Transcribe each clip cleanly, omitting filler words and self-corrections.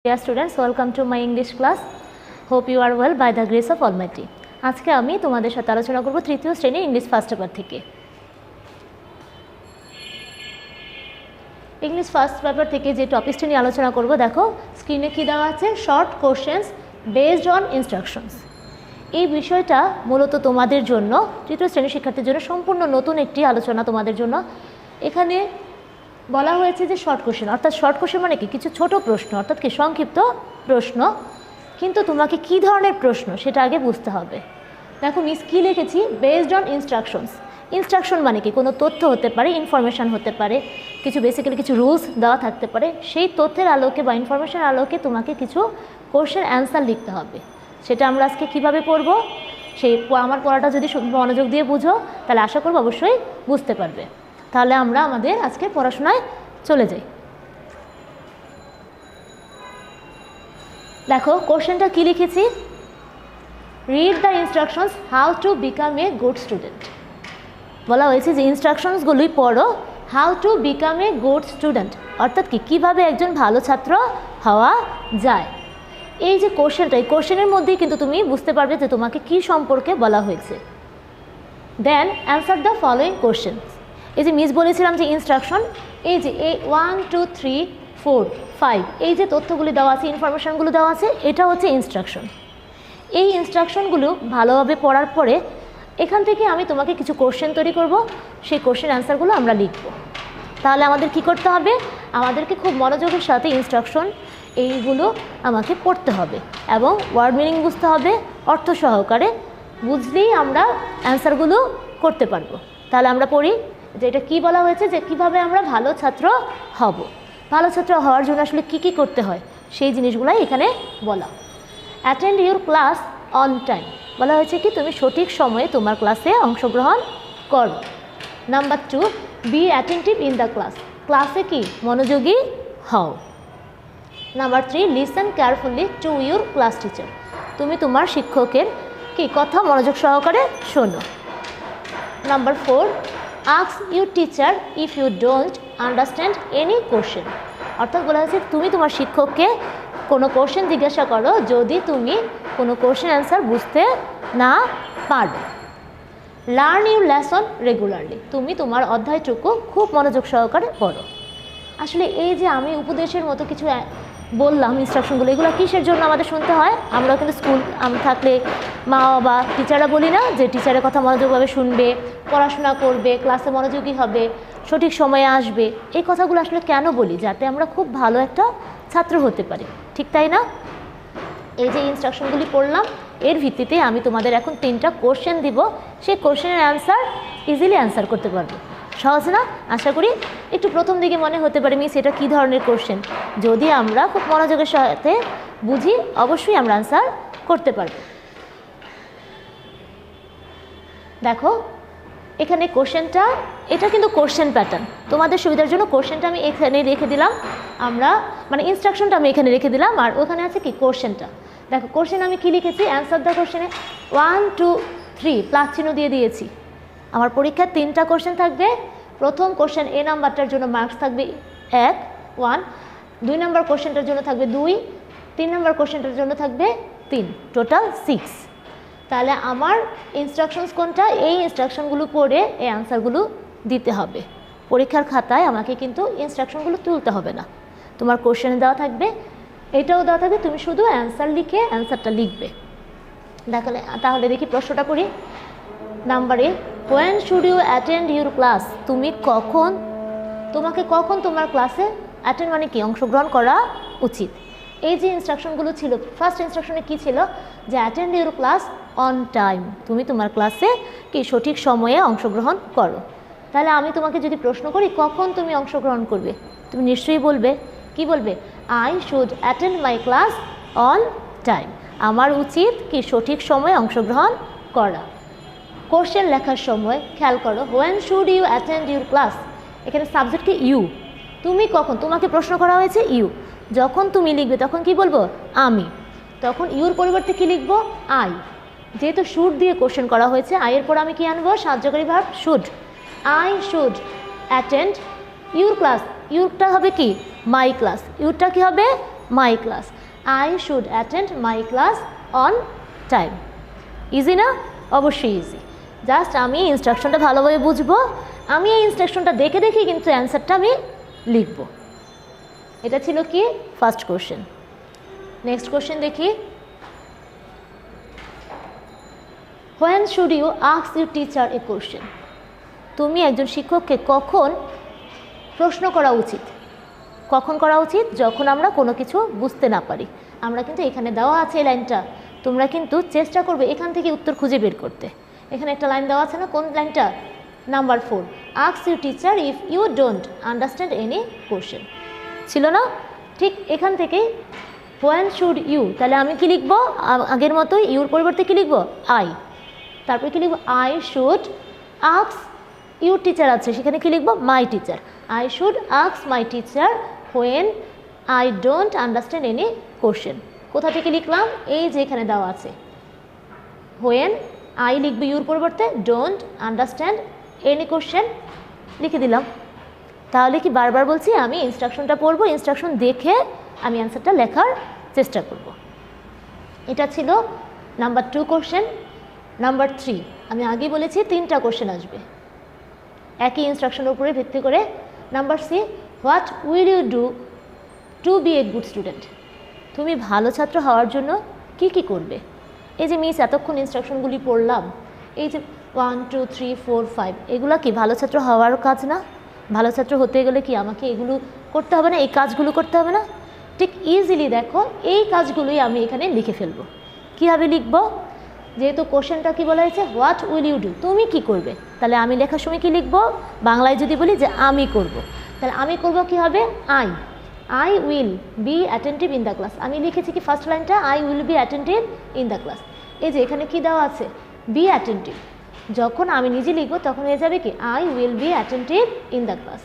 Dear students, welcome to my English class. Hope you are well by the grace of Almighty. আজকে আমি তোমাদের সাথে আলোচনা করব তৃতীয় শ্রেণীর ইংলিশ ফার্স্ট পেপার থেকে। ইংলিশ ফার্স্ট পেপার থেকে যে টপিকটি নিয়ে আলোচনা করব, দেখো স্ক্রিনে কি দেওয়া আছে, short questions based on instructions. এই বিষয়টা মূলত তোমাদের জন্য, তৃতীয় শ্রেণীর শিক্ষার্থীর জন্য সম্পূর্ণ নতুন একটি আলোচনা তোমাদের জন্য। এখানে বলা হয়েছে যে শর্ট কোশ্চেন, অর্থাৎ শর্ট কোশ্চেন মানে কি, কিছু ছোট প্রশ্ন, অর্থাৎ কি সংক্ষিপ্ত প্রশ্ন, কিন্তু তোমাকে কি ধরনের প্রশ্ন সেটা আগে বুঝতে হবে। দেখো মিস কী লিখেছি, বেসড অন ইনস্ট্রাকশনস। ইনস্ট্রাকশন মানে কি, কোনো তথ্য হতে পারে, ইনফরমেশান হতে পারে, কিছু বেসিক্যালি কিছু রুলস দেওয়া থাকতে পারে, সেই তথ্যের আলোকে বা ইনফরমেশানের আলোকে তোমাকে কিছু কোশ্চেন অ্যান্সার লিখতে হবে। সেটা আমরা আজকে কীভাবে পড়ব, সেই আমার পড়াটা যদি মনোযোগ দিয়ে বুঝো তাহলে আশা করব অবশ্যই বুঝতে পারবে। তাহলে আমরা আমাদের আজকে পড়াশোনায় চলে যাই। দেখো কোশ্চেনটা কি লিখেছি, read the instructions how to become a good student. বলা হয়েছে যে ইনস্ট্রাকশনসগুলোই পড়ো, how to become a good student, অর্থাৎ কি কীভাবে একজন ভালো ছাত্র হওয়া যায়। এই যে কোশ্চেনটা, এই কোশ্চেনের মধ্যেই কিন্তু তুমি বুঝতে পারবে যে তোমাকে কি সম্পর্কে বলা হয়েছে। দেন অ্যান্সার দ্য ফলোয়িং কোশ্চেন। এই যে মিস বলেছিলাম যে ইনস্ট্রাকশন, এই যে 1 2 3 4 5 এই যে তথ্যগুলি দেওয়া আছে, ইনফরমেশানগুলো দেওয়া আছে, এটা হচ্ছে ইনস্ট্রাকশন। এই ইনস্ট্রাকশনগুলো ভালোভাবে পড়ার পরে এখান থেকে আমি তোমাকে কিছু কোশ্চেন তৈরি করব, সেই কোশ্চেন অ্যান্সারগুলো আমরা লিখব। তাহলে আমাদের কি করতে হবে, আমাদেরকে খুব মনোযোগের সাথে ইনস্ট্রাকশন এইগুলো আমাকে পড়তে হবে এবং ওয়ার্ড মিনিং বুঝতে হবে, অর্থ সহকারে বুঝলেই আমরা অ্যান্সারগুলো করতে পারবো। তাহলে আমরা পড়ি যে এটা কী বলা হয়েছে, যে কীভাবে আমরা ভালো ছাত্র হব। ভালো ছাত্র হওয়ার জন্য আসলে কী কী করতে হয় সেই জিনিসগুলাই এখানে বলা। Attend your class on time, বলা হয়েছে কি তুমি সঠিক সময়ে তোমার ক্লাসে অংশগ্রহণ করো। Number 2, be attentive in the class, ক্লাসে কি মনোযোগী হও। Number 3, listen carefully to your class teacher, তুমি তোমার শিক্ষকের কি কথা মনোযোগ সহকারে শোনো। Number 4, ask your teacher if you don't understand any question, অর্থাৎ বলা হয়েছে তুমি তোমার শিক্ষককে কোনো কোশ্চেন জিজ্ঞাসা করো যদি তুমি কোনো কোশ্চেন অ্যান্সার বুঝতে না পারো। লার্ন ইউর লেসন রেগুলারলি, তুমি তোমার অধ্যায়টুকু খুব মনোযোগ সহকারে পড়ো। আসলে এই যে আমি উপদেশের মতো কিছু বললাম ইনস্ট্রাকশনগুলো, এগুলো কিসের জন্য আমাদের শুনতে হয়, আমরা কিন্তু স্কুল থাকলে মা বাবা টিচাররা বলি না যে টিচারের কথা মনোযোগভাবে শুনবে, পড়াশোনা করবে, ক্লাসে মনোযোগী হবে, সঠিক সময়ে আসবে। এই কথাগুলো আসলে কেন বলি, যাতে আমরা খুব ভালো একটা ছাত্র হতে পারি, ঠিক তাই না? এই যে ইনস্ট্রাকশনগুলি পড়লাম, এর ভিত্তিতে আমি তোমাদের এখন 3টা কোশ্চেন দিব, সেই কোশ্চেনের অ্যান্সার ইজিলি অ্যান্সার করতে পারবো। সহজ না? আশা করি। একটু প্রথম দিকে মনে হতে পারে মিস এটা কী ধরনের কোশ্চেন, যদি আমরা খুব মনোযোগের সাথে বুঝি অবশ্যই আমরা অ্যান্সার করতে পারবো। দেখো এখানে কোশ্চেনটা, এটা কিন্তু কোশ্চেন প্যাটার্ন, তোমাদের সুবিধার জন্য কোশ্চেনটা আমি এখানে রেখে দিলাম, আমরা মানে ইনস্ট্রাকশনটা আমি এখানে রেখে দিলাম, আর ওখানে আছে কি কোশ্চেনটা। দেখো কোশ্চেন আমি কি লিখেছি, অ্যান্সার দ্য কোশ্চেনে 1 2 3 প্লাস চিহ্ন দিয়ে দিয়েছি। আমার পরীক্ষায় 3টা কোশ্চেন থাকবে। প্রথম কোশ্চেন এ নাম্বারটার জন্য মার্কস থাকবে 1, 2 নম্বর কোশ্চেনটার জন্য থাকবে 2, 3 নম্বর কোশ্চেনটার জন্য থাকবে 3, টোটাল 6। তাহলে আমার ইনস্ট্রাকশনস কোনটা, এই ইনস্ট্রাকশনগুলো পড়ে এই অ্যান্সারগুলো দিতে হবে। পরীক্ষার খাতায় আমাকে কিন্তু ইনস্ট্রাকশনগুলো তুলতে হবে না, তোমার কোশ্চেনে দেওয়া থাকবে, এটাও দেওয়া থাকবে, তুমি শুধু অ্যান্সার লিখে অ্যান্সারটা লিখবে। দেখলে তাহলে দেখি প্রশ্নটা পড়ি। Number A, when should you attend your class, তোমাকে কখন তোমার ক্লাসে অ্যাটেন্ড মানে কি অংশগ্রহণ করা উচিত। এই যে ইনস্ট্রাকশনগুলো ছিল, ফার্স্ট ইনস্ট্রাকশনে কি ছিল, যে attend your class on time, তুমি তোমার ক্লাসে কি সঠিক সময়ে অংশগ্রহণ করো। তাহলে আমি তোমাকে যদি প্রশ্ন করি কখন তুমি অংশগ্রহণ করবে, তুমি নিশ্চয়ই বলবে, কি বলবে, I should attend my class on time, আমার উচিত কি সঠিক সময়ে অংশগ্রহণ করা। কোশ্চেন লেখার সময় খেয়াল করো, when should you attend your class, এখানে সাবজেক্ট কি ইউ, তুমি কখন, তোমাকে প্রশ্ন করা হয়েছে ইউ, যখন তুমি লিখবে তখন কি বলবো আমি, তখন ইউর পরিবর্তে কি লিখবো আই। যেহেতু শুড দিয়ে কোশ্চেন করা হয়েছে, আইয়ের পর আমি কি আনবো, সাহায্যকারী verb should. I should attend your class, ইউরটা হবে কি মাই ক্লাস, ইউরটা কি হবে my class, I should attend my class on time. Easy না? অবশ্যই ইজি। জাস্ট আমি ইনস্ট্রাকশনটা ভালোভাবে বুঝবো, আমি এই ইনস্ট্রাকশনটা দেখে দেখে কিন্তু অ্যান্সারটা আমি লিখব। এটা ছিল কি ফার্স্ট কোশ্চেন। নেক্সট কোশ্চেন দেখি, when should you ask your teacher a question? তুমি একজন শিক্ষককে কখন প্রশ্ন করা উচিত? কখন করা উচিত? যখন আমরা কোনো কিছু বুঝতে না পারি। আমরা কিন্তু এখানে দেওয়া আছে এই লাইনটা, তোমরা কিন্তু চেষ্টা করবে এখান থেকে উত্তর খুঁজে বের করতে। এখানে একটা লাইন দেওয়া আছে না, কোন লাইনটা? Number 4, ask your teacher if you don't understand any question, ছিল না? ঠিক এখান থেকেই হোয়েন শুড ইউ, তাহলে আমি কি লিখবো? আগের মতোই ইউর পরিবর্তে কি লিখবো? আই। তারপরে কি লিখবো? I should ask your teacher আছে, সেখানে কি লিখবো? My teacher. I should ask my teacher when I don't understand any question. কোথা থেকে লিখলাম? এই যে এখানে দেওয়া আছে, হোয়েন আই লিখবো ইউর পরিবর্তে, ডোন্ট আন্ডারস্ট্যান্ড এনি কোশ্চেন লিখে দিলাম। তাহলে কি বারবার বলছি আমি ইনস্ট্রাকশনটা পড়বো, ইনস্ট্রাকশন দেখে আমি অ্যান্সারটা লেখার চেষ্টা করব। এটা ছিল নাম্বার 2 কোশ্চেন। নাম্বার 3, আমি আগে বলেছি 3টা কোশ্চেন আসবে একই ইনস্ট্রাকশনের উপরে ভিত্তি করে। Number C, what will you do to be a good student? তুমি ভালো ছাত্র হওয়ার জন্য কি কি করবে? এই যে মিস এতক্ষণ ইনস্ট্রাকশনগুলি পড়লাম, এই যে 1 2 3 4 5, এগুলো কি ভালো ছাত্র হওয়ার কাজ না? ভালো ছাত্র হতে গেলে কি আমাকে এগুলো করতে হবে না? এই কাজগুলো করতে হবে না? ঠিক ইজিলি দেখো এই কাজগুলোই আমি এখানে লিখে ফেলবো। কীভাবে লিখবো? যেহেতু কোশ্চেনটা কি বলা হয়েছে, হোয়াট উইল ইউ ডু, তুমি কি করবে, তাহলে আমি লেখার সময় কি লিখবো? বাংলায় যদি বলি যে আমি করব, তাহলে আমি করব কি হবে? I will be attentive in the class. আমি লিখেছি কি ফার্স্ট লাইনটা, I will be attentive in the class. এই যে এখানে কি দেওয়া আছে? Be attentive. যখন আমি নিজে লিখবো তখন হয়ে যাবে কি? I will be attentive in the class.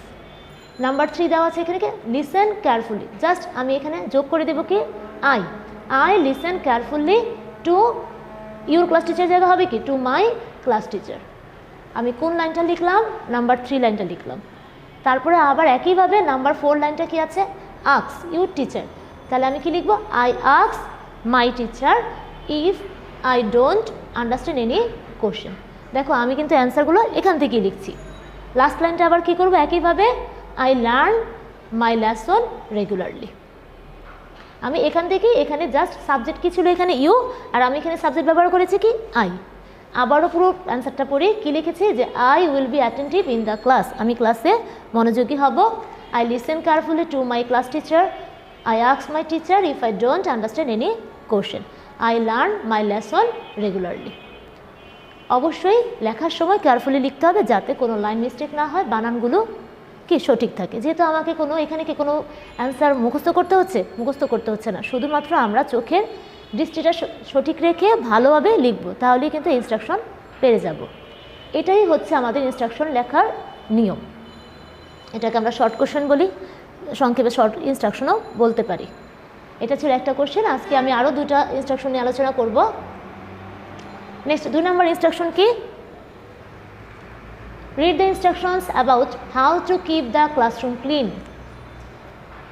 Number 3 দেওয়া আছে এখানে কি? Listen carefully. জাস্ট আমি এখানে যোগ করে দেবো কি? I listen carefully to your class teacher, জায়গা হবে কি? To my class teacher. আমি কোন লাইনটা লিখলাম? নাম্বার 3 লাইনটা লিখলাম। তারপরে আবার একইভাবে নাম্বার 4 লাইনটা কি আছে? Ask your teacher. তাহলে আমি কি লিখবো? I ask my teacher if I don't understand any question. দেখো আমি কিন্তু অ্যান্সারগুলো এখান থেকেই লিখছি। লাস্ট লাইনটা আবার কি করবো? একইভাবে I learn my lesson regularly. আমি এখান থেকেই, এখানে জাস্ট সাবজেক্ট কি ছিল? এখানে ইউ, আর আমি এখানে সাবজেক্ট ব্যবহার করেছি কি? আই। আবারও পুরো অ্যান্সারটা পড়ে কি লিখেছি? যে I will be attentive in the class, আমি ক্লাসে মনোযোগী হব। I listen carefully to my class teacher, I ask my teacher if I don't understand any question, I learn my lesson regularly. অবশ্যই লেখার সময় কেয়ারফুলি লিখতে হবে যাতে কোনো লাইন মিস্টেক না হয়, বানানগুলো কি সঠিক থাকে। যেহেতু আমাকে কোনো এখানে কি কোনো অ্যান্সার মুখস্থ করতে হচ্ছে? মুখস্থ করতে হচ্ছে না, শুধুমাত্র আমরা চোখের দৃষ্টিটা সঠিক রেখে ভালোভাবে লিখব, তাহলেই কিন্তু ইনস্ট্রাকশন পেরে যাব। এটাই হচ্ছে আমাদের ইনস্ট্রাকশন লেখার নিয়ম। এটাকে আমরা শর্ট কোশ্চেন বলি, সংক্ষেপে শর্ট ইনস্ট্রাকশনও বলতে পারি। এটা ছিল একটা কোশ্চেন। আজকে আমি আরও 2টা ইনস্ট্রাকশন নিয়ে আলোচনা করব। নেক্সট 2 নম্বর ইনস্ট্রাকশন কি? Read the instructions about how to keep the classroom clean.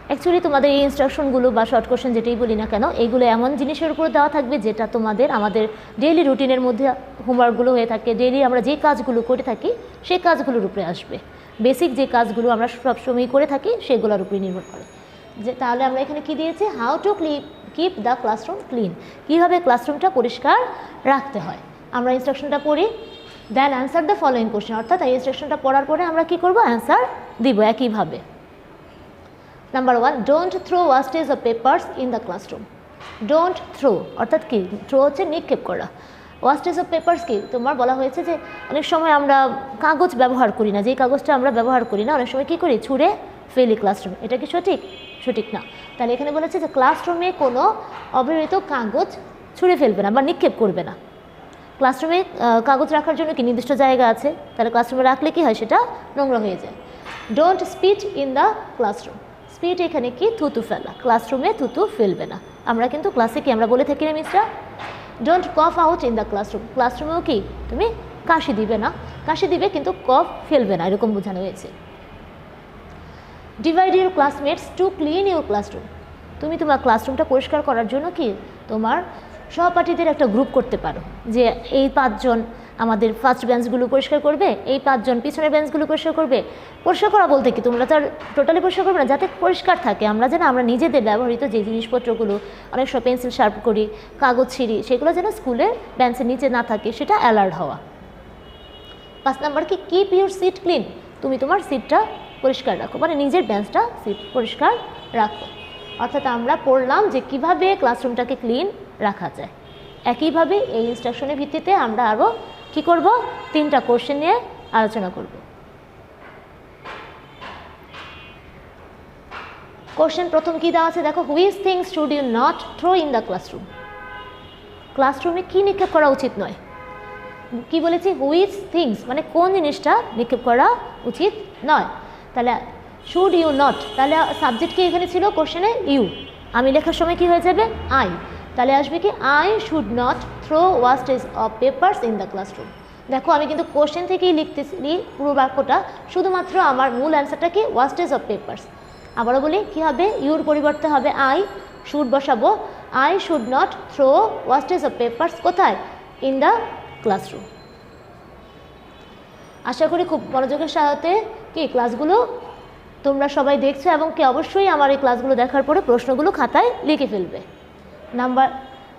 Actually তোমাদের এই ইনস্ট্রাকশনগুলো বা শর্ট কোশ্চেন যেটাই বলি না কেন, এইগুলো এমন জিনিসের উপর দেওয়া থাকবে যেটা তোমাদের আমাদের ডেইলি রুটিনের মধ্যে হোমওয়ার্কগুলো হয়ে থাকে, ডেইলি আমরা যে কাজগুলো করে থাকি সেই কাজগুলোর উপরে আসবে। বেসিক যে কাজগুলো আমরা সবসময় করে থাকি সেগুলোর উপরে নির্ভর করে। যে তাহলে আমরা এখানে কি দিয়েছি? How to keep the classroom clean, কীভাবে ক্লাসরুমটা পরিষ্কার রাখতে হয়। আমরা ইনস্ট্রাকশনটা পড়ি, দেন অ্যান্সার দ্য ফলোয়িং কোশ্চেন, অর্থাৎ এই ইনস্ট্রাকশনটা পড়ার পরে আমরা কি করব? অ্যান্সার দিব একইভাবে। Number 1, don't throw wastage of papers in the classroom. Don't throw অর্থাৎ কি? থ্রো হচ্ছে নিক্ষেপ করা। ওয়াস্টেজ অফ পেপার্স কি? তোমার বলা হয়েছে যে অনেক সময় আমরা কাগজ ব্যবহার করি না, যেই কাগজটা আমরা ব্যবহার করি না অনেক সময় কী করি? ছুঁড়ে ফেলি ক্লাসরুমে। এটা কি সঠিক? সঠিক না। তাহলে এখানে বলেছে যে ক্লাসরুমে কোনো অব্যবহৃত কাগজ ছুঁড়ে ফেলবে না বা নিক্ষেপ করবে না। ক্লাসরুমে কাগজ রাখার জন্য কি নির্দিষ্ট জায়গা আছে? তাহলে ক্লাসরুমে রাখলে কি হয়? সেটা নোংরা হয়ে যায়। Don't স্পিট in the classroom. স্পিট এখানে কি? থুতু ফেলা। ক্লাসরুমে থুতু ফেলবে না। আমরা কিন্তু ক্লাসে কি আমরা বলে থাকি না mister? Don't cough out in the classroom. ক্লাসরুমেও কি তুমি কাশি দিবে না, কাশি দিবে কিন্তু কফ ফেলবে না, এরকম বোঝানো হয়েছে। Divide your classmates to clean your classroom. তুমি তোমার ক্লাসরুমটা পরিষ্কার করার জন্য কি তোমার সহপাঠীদের একটা গ্রুপ করতে পারো, যে এই 5 জন আমাদের ফার্স্ট বেঞ্চগুলো পরিষ্কার করবে, এই 5 জন পিছনের বেঞ্চগুলো পরিষ্কার করবে। পরিষ্কার করা বলতে কি, তোমরা তো আর টোটালি পরিষ্কার করবে না, যাতে পরিষ্কার থাকে। আমরা যেন আমরা নিজেদের ব্যবহৃত যে জিনিসপত্রগুলো, অনেক সময় পেন্সিল শার্প করি, কাগজ ছিঁড়ি, সেগুলো যেন স্কুলের বেঞ্চের নিচে না থাকে, সেটা অ্যালার্ট হওয়া। 5 নাম্বার কি, কিপ ইউর সিট ক্লিন, তুমি তোমার সিটটা পরিষ্কার রাখো, মানে নিজের বেঞ্চটা সিট পরিষ্কার রাখো। অর্থাৎ আমরা পড়লাম যে কিভাবে ক্লাসরুমটাকে ক্লিন রাখা যায়। একইভাবে এই ইনস্ট্রাকশনের ভিত্তিতে আমরা আরও কী করব, 3টা কোশ্চেন নিয়ে আলোচনা করব। কোশ্চেন প্রথম কী দেওয়া আছে দেখো, which things should you not throw in the classroom. ক্লাসরুমে কী নিক্ষেপ করা উচিত নয়, কি বলেছি, হুইচ থিংস মানে কোন জিনিসটা নিক্ষেপ করা উচিত নয়। তাহলে শুড ইউ নট, তাহলে সাবজেক্ট কি এখানে ছিল কোশ্চেনে, ইউ, আমি লেখার সময় কি হয়ে যাবে, আই, তাহলে আসবে কি, I should not throw wastage of papers in the classroom. দেখো আমি কিন্তু কোশ্চেন থেকেই লিখতেছি পুরো বাক্যটা, শুধুমাত্র আমার মূল অ্যান্সারটা কি, ওয়াস্টেজ অফ পেপারস। আবারও বলি, কী হবে, ইউর পরিবর্তে হবে আই, শুড বসাবো, I should not throw wastage of papers কোথায়, ইন দ্য ক্লাসরুম। আশা করি খুব মনোযোগের সাথে কি ক্লাসগুলো তোমরা সবাই দেখছো, এবং কি অবশ্যই আমার এই ক্লাসগুলো দেখার পরে প্রশ্নগুলো খাতায় লিখে ফেলবে। Number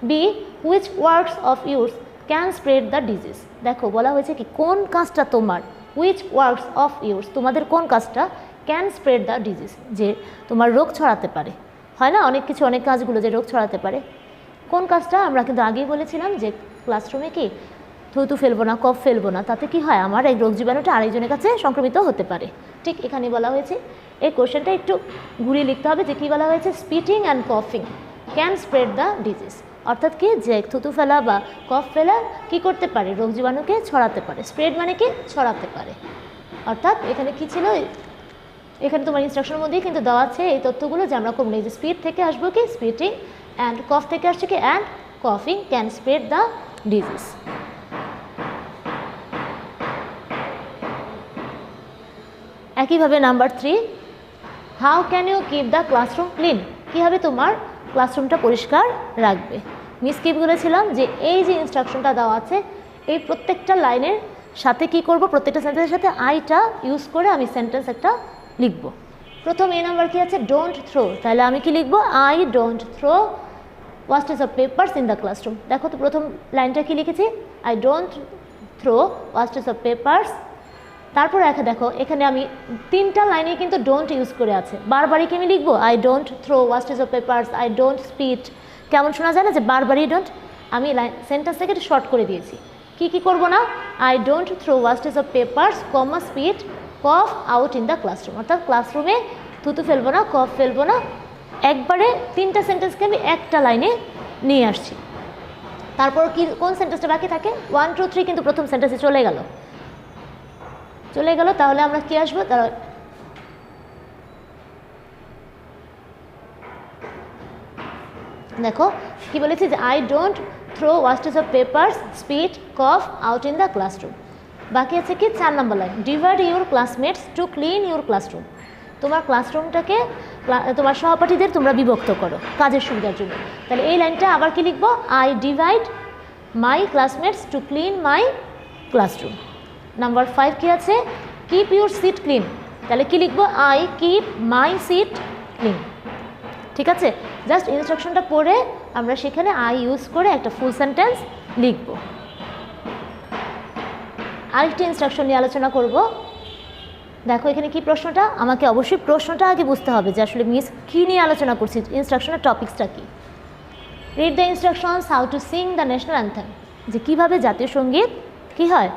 B, which works of yours can spread the disease. দেখো বলা হয়েছে কি, কোন কাজটা তোমার, হুইচ ওয়ার্কস অফ ইউর্স, তোমাদের কোন কাজটা, ক্যান স্প্রেড দ্য ডিজিজ, যে তোমার রোগ ছড়াতে পারে। হয় না অনেক কিছু, অনেক কাজগুলো যে রোগ ছড়াতে পারে, কোন কাজটা আমরা কিন্তু আগেই বলেছিলাম যে ক্লাসরুমে কি থুতু ফেলবো না, কফ ফেলবো না, তাতে কি হয়, আমার এই রোগ জীবাণুটা আরেকজনের কাছে সংক্রমিত হতে পারে। ঠিক এখানে বলা হয়েছে, এই কোশ্চেনটা একটু ঘুরিয়ে লিখতে হবে, যে কী বলা হয়েছে, স্পিটিং অ্যান্ড কফিং ক্যান স্প্রেড দ্য ডিজিজ। অর্থাৎ কি, যে থুতু ফেলা বা কফ ফেলা কি করতে পারে, রোগ জীবাণুকে ছড়াতে পারে। স্প্রেড মানে কি, ছড়াতে পারে। অর্থাৎ এখানে কি ছিল, এখানে তোমার ইনস্ট্রাকশনের মধ্যেই কিন্তু দেওয়া আছে এই তথ্যগুলো, যে আমরা করবো, যে স্পিড থেকে আসবো কি, স্পিটিং, অ্যান্ড কফ থেকে আসছে কি, অ্যান্ড কফিং ক্যান স্প্রেড দ্য ডিজিজ। একইভাবে number 3, how can you keep the classroom clean, কীভাবে তোমার ক্লাসরুমটা পরিষ্কার রাখবে। মিস কি বলেছিলাম যে এই যে ইনস্ট্রাকশনটা দেওয়া আছে, এই প্রত্যেকটা লাইনের সাথে কি করব, প্রত্যেকটা সেন্টেন্সের সাথে আইটা ইউজ করে আমি সেন্টেন্স একটা লিখব। প্রথম এ নাম্বার কি আছে, ডোন্ট থ্রো, তাহলে আমি কি লিখব, I don't throw wastage of papers in the classroom. দেখো তো প্রথম লাইনটা কি লিখেছি, I don't throw wastage of papers. তারপর দেখো এখানে আমি 3টা লাইনে কিন্তু ডোন্ট ইউজ করে আছে, বারবারই কি আমি লিখবো, I don't throw wastage of papers, I don't spit. কেমন শোনা যায় না, যে বারবারই ডোন্ট, আমি সেন্টেন্সটাকে একটু শর্ট করে দিয়েছি। কি করব না, I don't throw wastage of papers, comma spit, cough out in the classroom. অর্থাৎ ক্লাসরুমে থুতু ফেলবো না, কফ ফেলবো না, একবারে 3টা সেন্টেন্সকে আমি একটা লাইনে নিয়ে আসছি। তারপর কি, কোন সেন্টেন্সটা বাকি থাকে, 1 2 3 কিন্তু প্রথম সেন্টেন্সে চলে গেল। তাহলে আমরা কি আসবো, দেখো কি বলেছি, যে I don't throw wastage of papers, spit, cough out in the classroom. বাকি আছে কি 4 number line, divide your classmates to clean your classroom. তোমার ক্লাসরুমটাকে তোমার সহপাঠীদের তোমরা বিভক্ত করো কাজের সুবিধার জন্য। তাহলে এই লাইনটা আবার কি লিখবো, I divide my classmates to clean my classroom. Number 5 কি আছে, কিপ ইউর সিট ক্লিন, তাহলে কি লিখবো, I keep my seat clean. ঠিক আছে, জাস্ট ইনস্ট্রাকশনটা পড়ে আমরা সেখানে আই ইউজ করে একটা ফুল সেন্টেন্স লিখব। আরেকটি ইনস্ট্রাকশন নিয়ে আলোচনা করব। দেখো এখানে কি প্রশ্নটা, আমাকে অবশ্যই প্রশ্নটা আগে বুঝতে হবে যে আসলে মিস কী নিয়ে আলোচনা করছি, ইনস্ট্রাকশনের টপিক্সটা কী। Read the instructions how to sing the national anthem, যে কীভাবে জাতীয় সঙ্গীত কী হয়,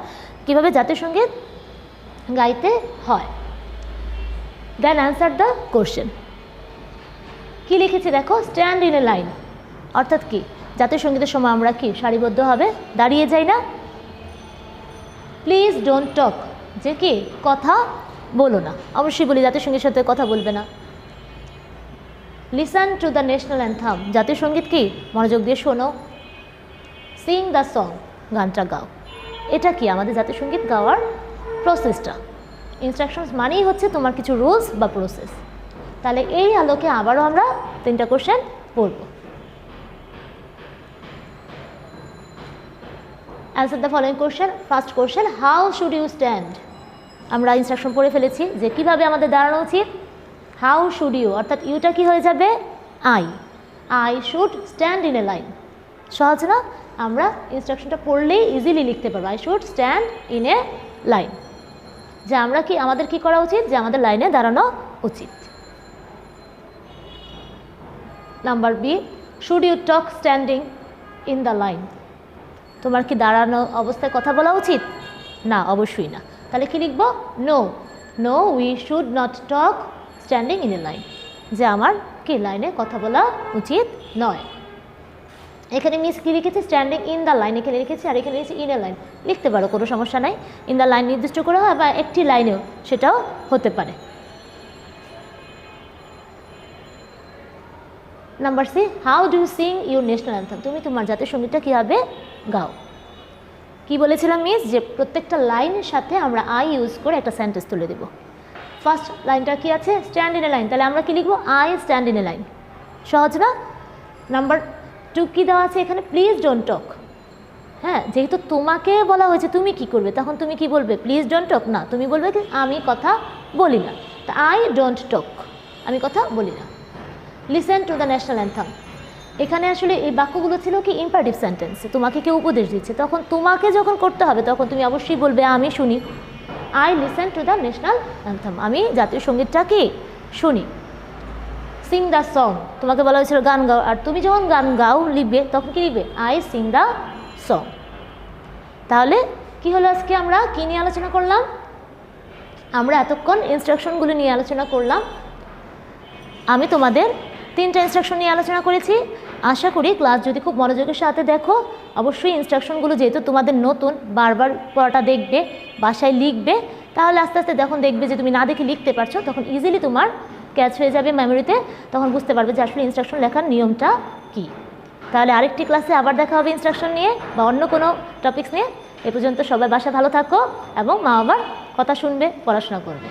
কীভাবে জাতীয় সঙ্গীত গাইতে হয়। দেন অ্যান্সার দ্য কোশ্চেন। কী লিখেছি দেখো, স্ট্যান্ড ইন এ লাইন, অর্থাৎ কি, জাতীয় সঙ্গীতের সময় আমরা কি সারিবদ্ধভাবে দাঁড়িয়ে যাই না। প্লিজ ডোন্ট টক, যে কি কথা বলো না, অবশ্যই বলি জাতীয় সঙ্গীতের সাথে কথা বলবে না। Listen to the national anthem, জাতীয় সঙ্গীত কি মনোযোগ দিয়ে শোনো। সিং দ্য সং, গানটা গাও। এটা কি আমাদের জাতীয় সঙ্গীত গাওয়ার প্রসেসটা। ইনস্ট্রাকশনস মানেই হচ্ছে তোমার কিছু রুলস বা প্রসেস। তাহলে এই আলোকে আবারও আমরা 3টা কোশ্চেন পড়ব। Answer the following question. First question, how should you stand? আমরা ইনস্ট্রাকশন পড়ে ফেলেছি যে কিভাবে আমাদের দাঁড়ানো উচিত। হাউ শুড ইউ অর্থাৎ ইউটা কি হয়ে যাবে I should stand in a line. সহজ না? আমরা ইনস্ট্রাকশনটা পড়লেই ইজিলি লিখতে পারবো। I should stand in a line, যে আমরা কি আমাদের কি করা উচিত, যে আমাদের লাইনে দাঁড়ানো উচিত। Number B, should you talk standing in the line? তোমার কি দাঁড়ানো অবস্থায় কথা বলা উচিত? না, অবশ্যই না। তাহলে কি লিখবো? No we should not talk standing in a line, যে আমার কি লাইনে কথা বলা উচিত নয়। এখানে মিস কি লিখেছি? স্ট্যান্ডিং ইন দ্য লাইন এখানে লিখেছি, আর এখানে লিখেছি ইন এ লাইন। লিখতে পারো, কোনো সমস্যা নাই। ইন দ্য লাইন নির্দিষ্ট করা হয় বা একটি লাইনেও সেটাও হতে পারে। Number C, how do you sing your national anthem? তুমি তোমার জাতীয় সঙ্গীতটা কীভাবে গাও? কি বলেছিলাম মিস, যে প্রত্যেকটা লাইনের সাথে আমরা আই ইউজ করে একটা সেন্টেন্স তুলে দেব। ফার্স্ট লাইনটা কি আছে? Stand in a line. তাহলে আমরা কি লিখবো? I stand in a line. সহজ না? নাম্বার 2 কি দেওয়া আছে এখানে? Please don't talk. হ্যাঁ, যেহেতু তোমাকে বলা হয়েছে তুমি কি করবে, তখন তুমি কি বলবে? প্লিজ ডোন্ট টক না, তুমি বলবে কি আমি কথা বলি না। তা আই ডোন্ট টক, আমি কথা বলি না। Listen to the national anthem, এখানে আসলে এই বাক্যগুলো ছিল কি ইম্পারেটিভ সেন্টেন্স, তোমাকে কেউ উপদেশ দিচ্ছে, তখন তোমাকে যখন করতে হবে তখন তুমি অবশ্যই বলবে আমি শুনি। I listen to the national anthem, আমি জাতীয় সঙ্গীতটা কি শুনি। সিং দ্য সং, তোমাকে বলা হয়েছিল গান গাও, আর তুমি যখন গান গাও লিখবে তখন কি লিখবে? I sing the song. তাহলে কি হলো, আজকে আমরা কি নিয়ে আলোচনা করলাম? আমরা এতক্ষণ ইনস্ট্রাকশনগুলো নিয়ে আলোচনা করলাম। আমি তোমাদের 3টা ইনস্ট্রাকশন নিয়ে আলোচনা করেছি। আশা করি ক্লাস যদি খুব মনোযোগের সাথে দেখো, অবশ্যই ইনস্ট্রাকশনগুলো যেহেতু তোমাদের নতুন, বারবার পড়াটা দেখবে, বাসায় লিখবে, তাহলে আস্তে আস্তে যখন দেখবে যে তুমি না দেখে লিখতে পারছো, তখন ইজিলি তোমার ক্যাচ হয়ে যাবে মেমোরিতে, তখন বুঝতে পারবে যে আসলে ইনস্ট্রাকশন লেখার নিয়মটা কী। তাহলে আরেকটি ক্লাসে আবার দেখা হবে ইনস্ট্রাকশন নিয়ে বা অন্য কোনো টপিকস নিয়ে। এ পর্যন্ত সবাই বাসায় ভালো থাকো এবং মা বাবার কথা শুনবে, পড়াশোনা করবে।